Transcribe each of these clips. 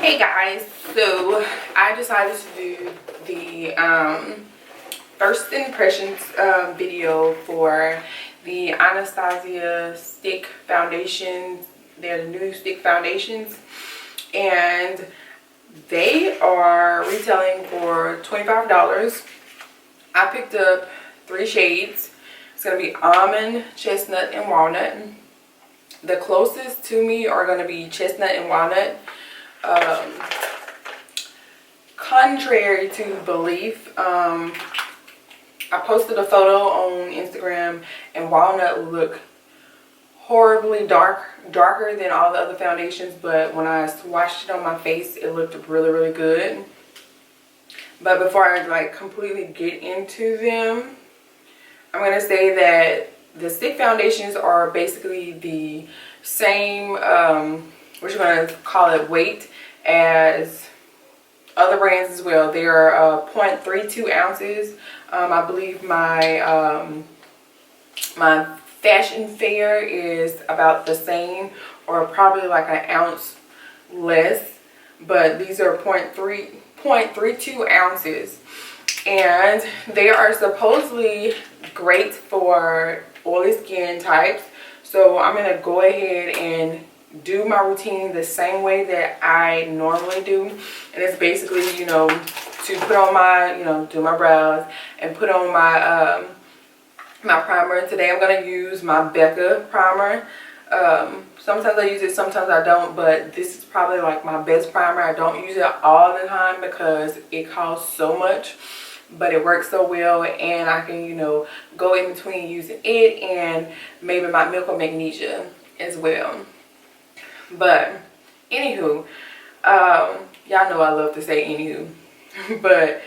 Hey guys, so I decided to do the first impressions video for the Anastasia stick foundations. They're the new stick foundations, and they are retailing for $25. I picked up 3 shades. It's going to be almond, chestnut, and walnut. The closest to me are going to be chestnut and walnut. Contrary to belief, I posted a photo on Instagram and walnut looked horribly darker than all the other foundations, but when I swatched it on my face, it looked really good. But before I completely get into them, I'm gonna say that the stick foundations are basically the same, we're just gonna call it weight as other brands as well. They are 0.32 ounces. I believe my my fashion fair is about the same, or probably like an ounce less, but these are 0.32 ounces, and they are supposedly great for oily skin types. So I'm gonna go ahead and do my routine the same way that I normally do, and it's basically, to put on my, do my brows and put on my my primer. Today I'm gonna use my Becca primer. Sometimes I use it, sometimes I don't, but this is probably like my best primer. I don't use it all the time because it costs so much, but it works so well, and I can, go in between using it and maybe my milk or magnesia as well. But anywho, y'all know I love to say anywho, but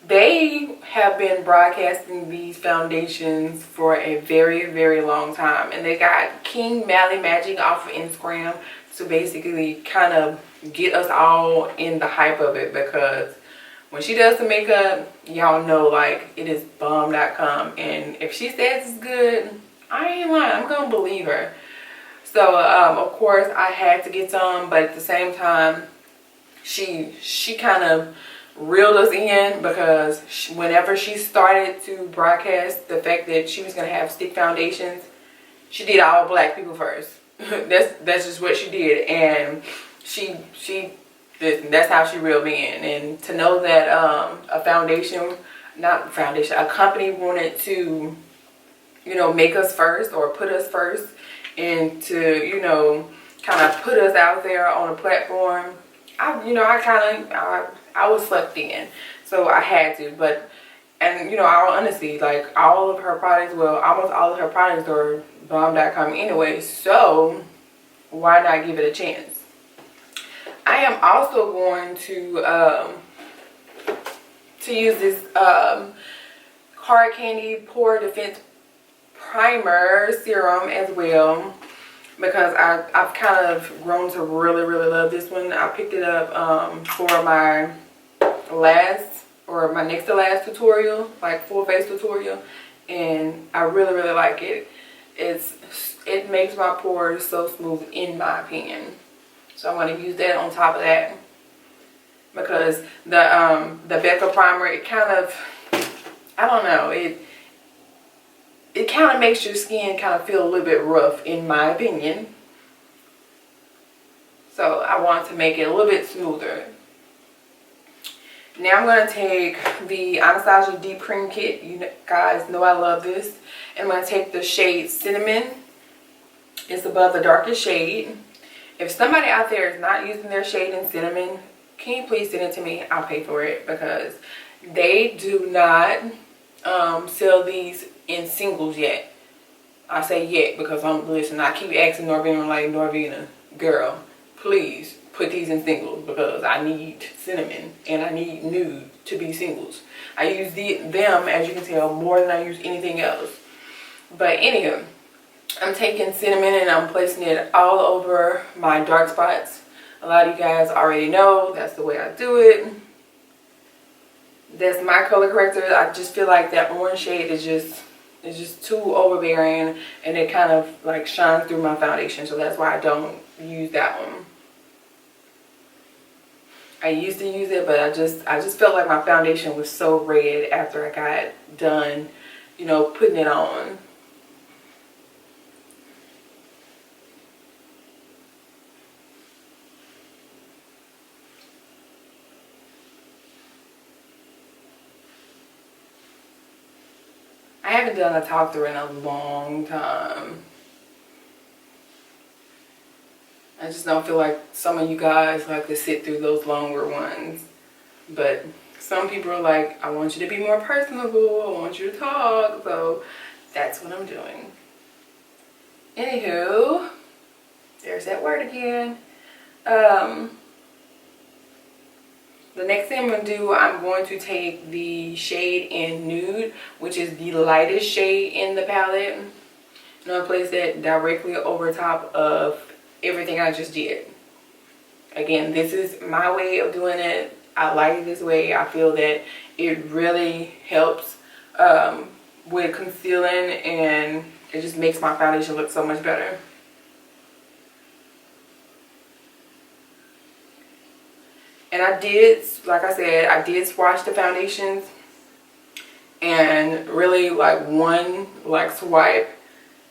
they have been broadcasting these foundations for a very long time, and they got King Mally Magic off of Instagram to basically kind of get us all in the hype of it, because when she does the makeup, y'all know, it is bomb.com, and if she says it's good, I ain't lying, I'm gonna believe her. So of course I had to get some, but at the same time she kind of reeled us in, because whenever she started to broadcast the fact that she was going to have stick foundations, she did all black people first. that's just what she did, and that's how she reeled me in. And to know that a company wanted to, make us first, or put us first, and to, kind of put us out there on a platform, I was sucked in, so I had to. But, and honestly, all of her products, well, almost all of her products are bomb.com anyway, so why not give it a chance? I am also going to use this Hard Candy Pore Defense Primer Serum as well, because I've kind of grown to really love this one. I picked it up for my next to last tutorial, full face tutorial, and I really like it. It makes my pores so smooth, in my opinion. So I'm going to use that on top of that, because the Becca primer, it kind of, I don't know, it kind of makes your skin kind of feel a little bit rough, in my opinion. So I want to make it a little bit smoother. Now I'm going to take the Anastasia Deep Cream Kit. You guys know I love this. And I'm going to take the shade Cinnamon. It's above the darkest shade. If somebody out there is not using their shade in Cinnamon, can you please send it to me? I'll pay for it, because they do not sell these in singles yet. I say yet because listen, I keep asking Norvina, Norvina, girl, please put these in singles, because I need Cinnamon and I need Nude to be singles. I use them, as you can tell, more than I use anything else. But anywho, I'm taking Cinnamon and I'm placing it all over my dark spots. A lot of you guys already know that's the way I do it. That's my color corrector. I just feel like that orange shade is just too overbearing, and it kind of shines through my foundation, so that's why I don't use that one. I used to use it, but I just felt like my foundation was so red after I got done, you know, putting it on. I haven't done a talk through in a long time. I just don't feel like some of you guys like to sit through those longer ones. But some people are like, I want you to be more personable. I want you to talk. So that's what I'm doing. Anywho, there's that word again. The next thing I'm going to do, I'm going to take the shade in Nude, which is the lightest shade in the palette. I'm going to place that directly over top of everything I just did. Again, this is my way of doing it. I like it this way. I feel that it really helps with concealing, and it just makes my foundation look so much better. And I did, like I said, I did swatch the foundations, and really like one swipe,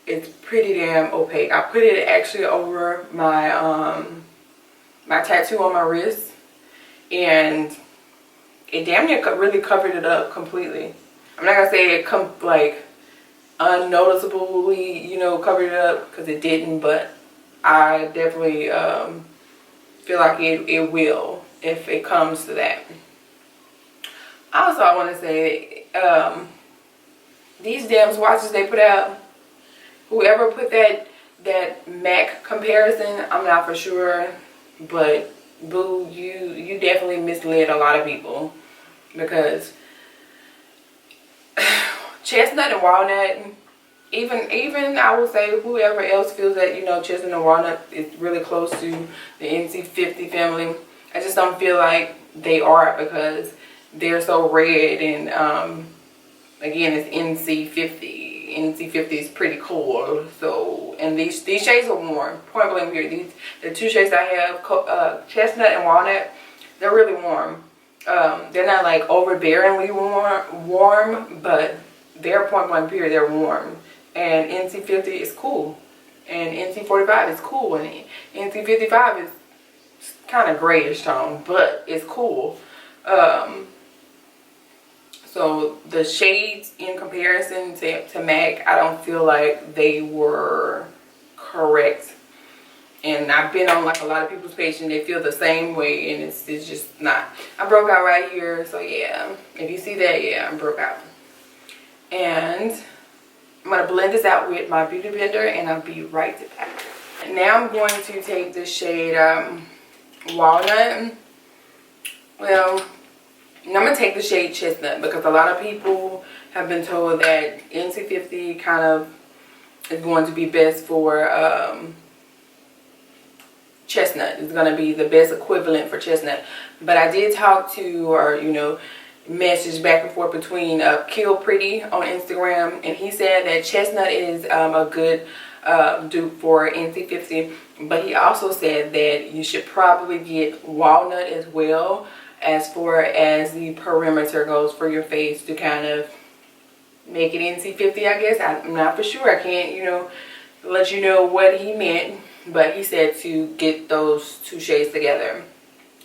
it's pretty damn opaque. I put it actually over my my tattoo on my wrist, and it damn near really covered it up completely. I'm not gonna say it like unnoticeably, you know, covered it up, because it didn't, but I definitely feel like it will if it comes to that. Also, I want to say these damn swatches they put out, whoever put that MAC comparison, I'm not for sure, but boo, you definitely misled a lot of people, because chestnut and walnut, even I would say whoever else feels that, you know, chestnut and walnut is really close to the NC50 family, I just don't feel like they are, because they're so red, and again, it's NC50. NC50 is pretty cool. So, and these shades are warm. Point blank here, the two shades I have, chestnut and walnut, they're really warm. They're not like overbearingly warm, but they're point blank period, they're warm. And NC50 is cool, and NC45 is cool, and NC55 is kind of grayish tone, but it's cool. So the shades in comparison to MAC, I don't feel like they were correct. And I've been on like a lot of people's page and they feel the same way, and it's just not. I broke out right here, so yeah. If you see that, yeah, I broke out. And I'm going to blend this out with my beauty blender, and I'll be right back. Now I'm going to take the shade Walnut. Well, I'm going to take the shade Chestnut, because a lot of people have been told that NC50 kind of is going to be best for Chestnut. It's going to be the best equivalent for Chestnut. But I did talk to, or you know, message back and forth between Kill Pretty on Instagram, and he said that Chestnut is a good dupe for NC50, but he also said that you should probably get Walnut as well, as far as the perimeter goes for your face, to kind of make it NC50, I guess. I'm not for sure. I can't, you know, let you know what he meant, but he said to get those two shades together.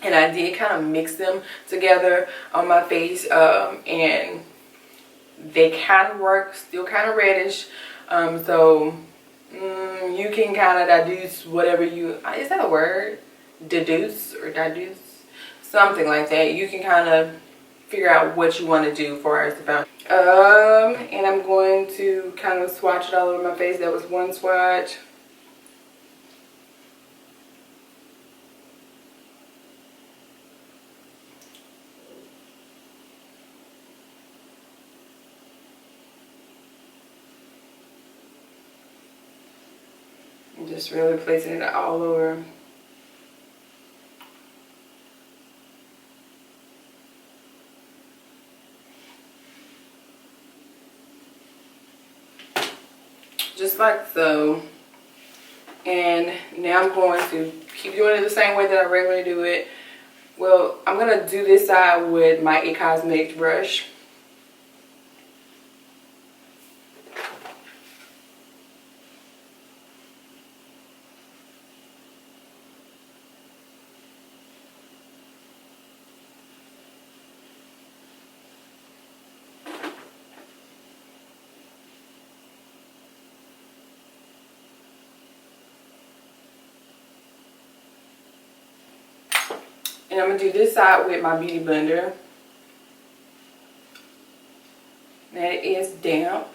And I did kind of mix them together on my face, and they kind of work, still kind of reddish. So you can kind of deduce whatever you, is that a word? Deduce or deduce? Something like that. You can kind of figure out what you want to do for as the foundation. And I'm going to kind of swatch it all over my face. That was one swatch. I'm just really placing it all over. Just like so. And now I'm going to keep doing it the same way that I regularly do it. Well, I'm gonna do this side with my It Cosmetics brush. And I'm going to do this side with my beauty blender. That is damp.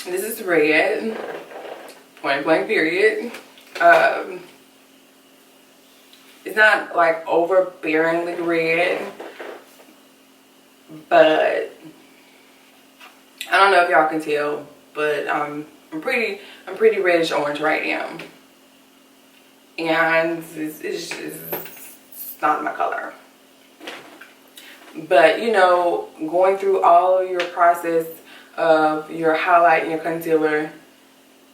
This is red, point blank period. It's not like overbearingly red, but I don't know if y'all can tell, but I'm pretty reddish orange right now, and it's not my color. But you know, going through all of your process of your highlight and your concealer,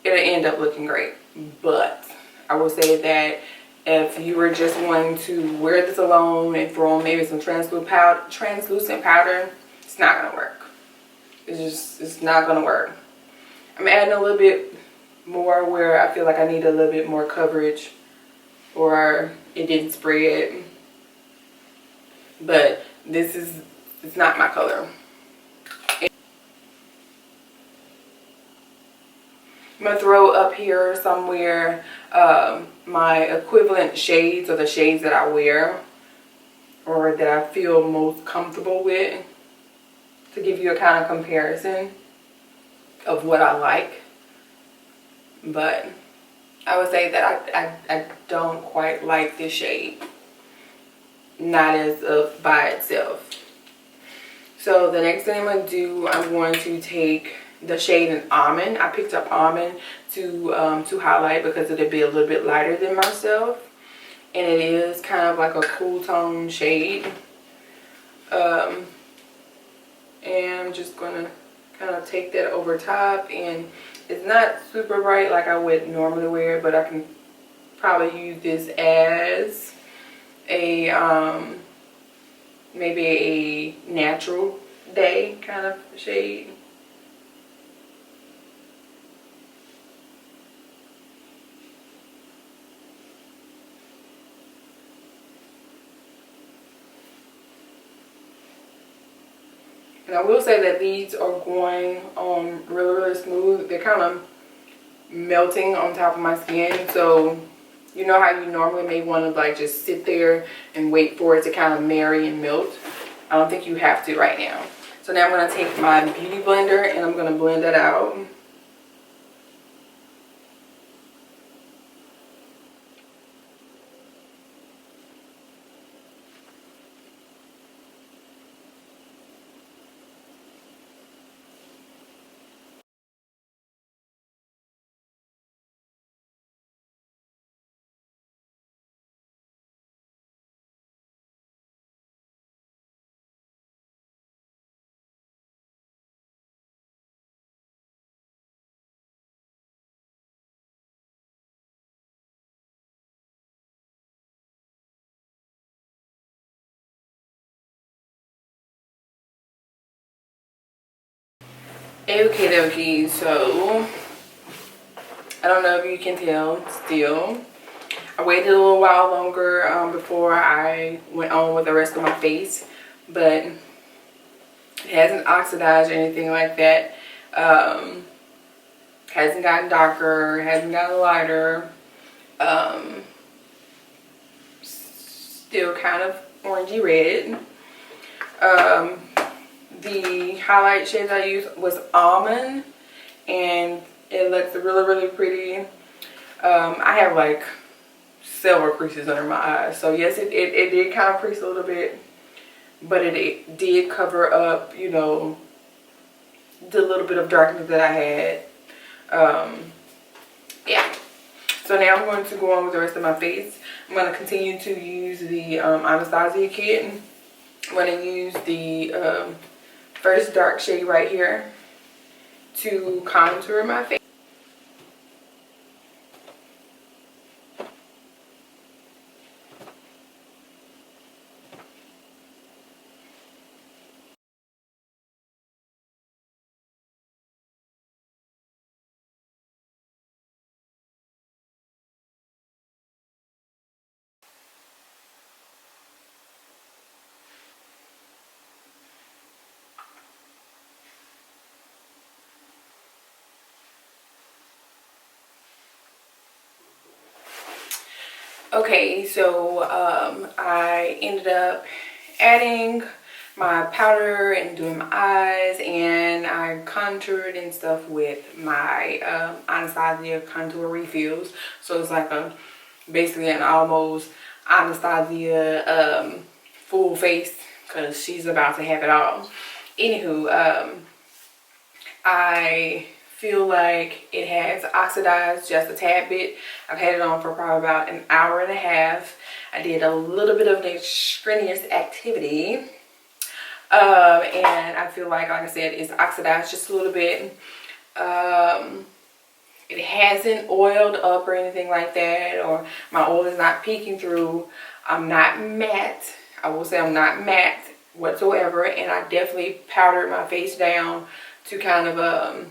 it'll end up looking great. But I will say that if you were just wanting to wear this alone and throw on maybe some translucent powder, it's not gonna work. It's not gonna work. I'm adding a little bit more where I feel like I need a little bit more coverage, or it didn't spread. But it's not my color. I'm gonna throw up here somewhere my equivalent shades, or the shades that I wear or that I feel most comfortable with, to give you a kind of comparison of what I like. But I would say that I don't quite like this shade, not as of by itself. So the next thing I'm going to do, I'm going to take the shade in Almond. I picked up Almond to highlight because it'll be a little bit lighter than myself, and it is kind of like a cool tone shade. And I'm just going to kind of take that over top, and it's not super bright like I would normally wear, but I can probably use this as a maybe a natural day kind of shade. And I will say that these are going on really smooth. They're kind of melting on top of my skin, so you know how you normally may want to like just sit there and wait for it to kind of marry and melt. I don't think you have to right now. So now I'm going to take my beauty blender and I'm going to blend that out. Okay, dokie, so I don't know if you can tell still. I waited a little while longer before I went on with the rest of my face, but it hasn't oxidized or anything like that. Hasn't gotten darker, hasn't gotten lighter. Still kind of orangey red. The highlight shades I used was Almond, and it looks really, really pretty. I have like several creases under my eyes, so yes, it did kind of crease a little bit, but it did cover up, you know, the little bit of darkness that I had. Yeah. So now I'm going to go on with the rest of my face. I'm going to continue to use the Anastasia kit. I'm going to use the first dark shade right here to contour my face. Okay, so I ended up adding my powder and doing my eyes, and I contoured and stuff with my Anastasia contour refills. So it's like a basically an almost Anastasia full face, because she's about to have it all. Anywho, I feel like it has oxidized just a tad bit. I've had it on for probably about an hour and a half. I did a little bit of extraneous activity, and I feel like I said, it's oxidized just a little bit. It hasn't oiled up or anything like that, or my oil is not peeking through. I'm not matte. I will say I'm not matte whatsoever, and I definitely powdered my face down to kind of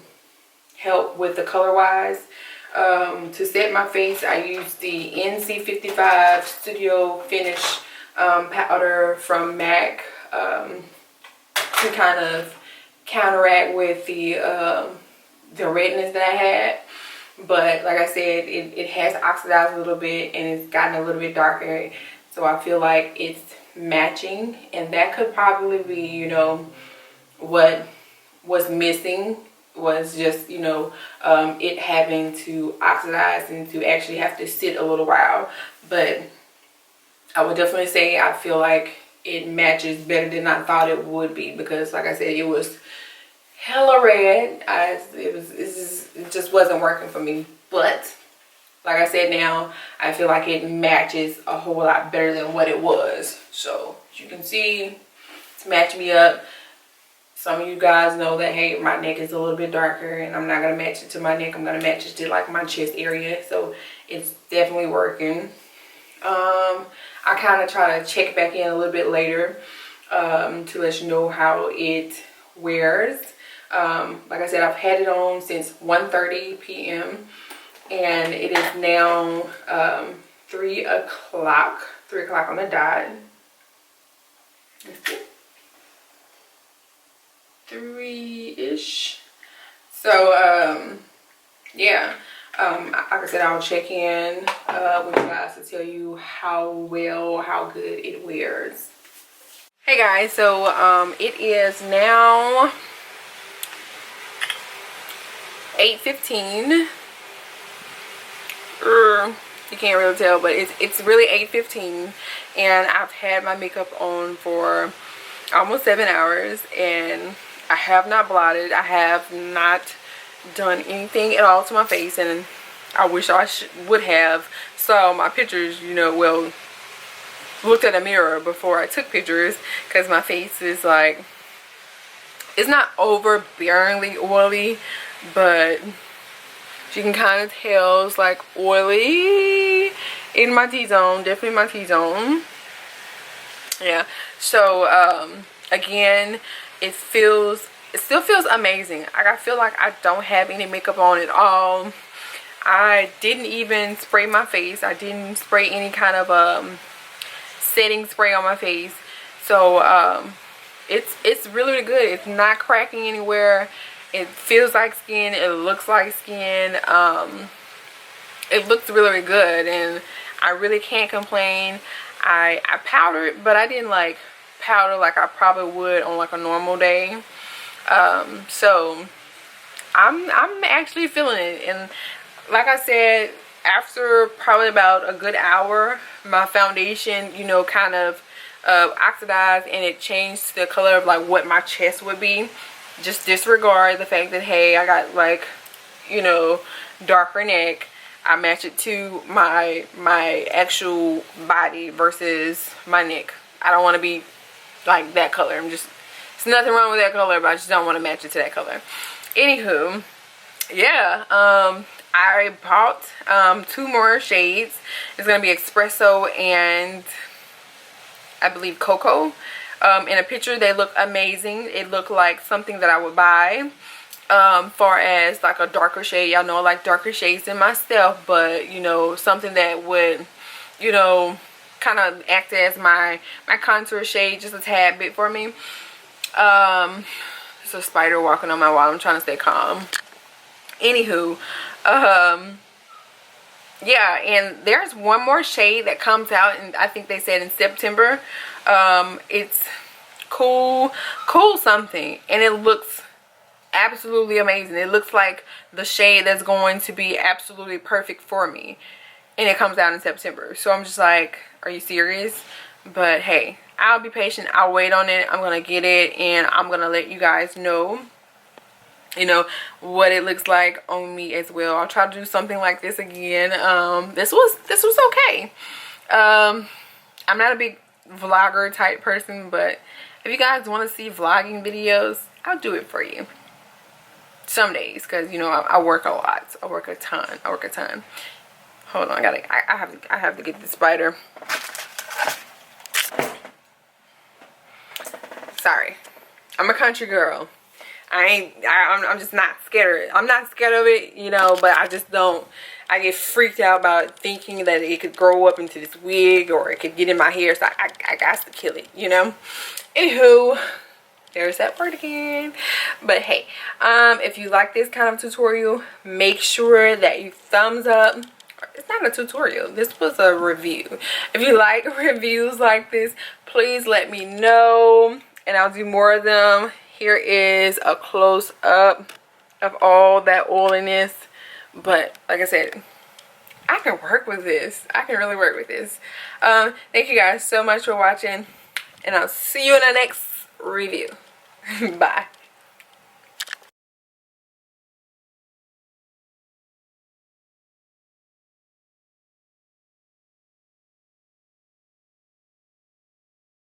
help with the color wise. To set my face, I used the NC55 Studio Finish powder from MAC to kind of counteract with the redness that I had. But like I said, it has oxidized a little bit, and it's gotten a little bit darker, so I feel like it's matching, and that could probably be, you know, what was missing was just, you know, it having to oxidize and to actually have to sit a little while. But I would definitely say I feel like it matches better than I thought it would be, because like I said, it was hella red. It just wasn't working for me. But like I said, now I feel like it matches a whole lot better than what it was. So as you can see, it's matched me up. Some of you guys know that, hey, my neck is a little bit darker, and I'm not going to match it to my neck. I'm going to match it to like my chest area. So it's definitely working. I kind of try to check back in a little bit later to let you know how it wears. Like I said, I've had it on since 1:30 p.m. and it is now 3 o'clock on the dot. Let's see. 3-ish. So yeah, like I said, I'll check in with you guys to tell you how good it wears. Hey guys, so it is now 8:15. You can't really tell, but it's really 8:15, and I've had my makeup on for almost 7 hours, and I have not blotted. I have not done anything at all to my face, and I wish I would have saw my pictures, you know, well, looked at a mirror before I took pictures, because my face is like, it's not overbearingly oily, but you can kind of tell it's like oily in my T-zone, definitely my T-zone. Yeah, so again, it still feels amazing. I feel like I don't have any makeup on at all. I didn't even spray my face. I didn't spray any kind of setting spray on my face. So it's really, really good. It's not cracking anywhere. It feels like skin. It looks like skin. It looks really, really good, and I really can't complain. I powdered, but I didn't like powder like I probably would on like a normal day. So I'm actually feeling it. And like I said, after probably about a good hour, my foundation, you know, kind of oxidized, and it changed the color of like what my chest would be. Just disregard the fact that, hey, I got like, you know, darker neck. I match it to my actual body versus my neck. I don't want to be like that color. There's nothing wrong with that color, but I just don't want to match it to that color. Anywho, yeah, I bought 2 more shades. It's gonna be espresso and I believe cocoa. In a picture they look amazing. It looked like something that I would buy. Far as like a darker shade, y'all know I like darker shades in myself, but you know, something that would, you know, kind of act as my contour shade just a tad bit for me. It's a spider walking on my wall. I'm trying to stay calm. Anywho, yeah, and there's one more shade that comes out, and I think they said in September. It's cool something, and it looks absolutely amazing. It looks like the shade that's going to be absolutely perfect for me, and it comes out in September. So I'm just like, are you serious? But hey, I'll be patient. I'll wait on it. I'm gonna get it, and I'm gonna let you guys know, you know, what it looks like on me as well. I'll try to do something like this again. This was okay. I'm not a big vlogger type person, but if you guys want to see vlogging videos, I'll do it for you some days, because you know I work a lot. I work a ton. Hold on, I have to get the spider. Sorry, I'm a country girl. I'm just not scared. I'm not scared of it, you know, but I just don't. I get freaked out about thinking that it could grow up into this wig, or it could get in my hair, so I got to kill it, you know. Anywho, there's that word again. But hey, if you like this kind of tutorial, make sure that you thumbs up. It's not a tutorial, this was a review. If you like reviews like this, please let me know, and I'll do more of them. Here is a close-up of all that oiliness. But like I said, I can work with this. I can really work with this. Thank you guys so much for watching, and I'll see you in the next review. Bye.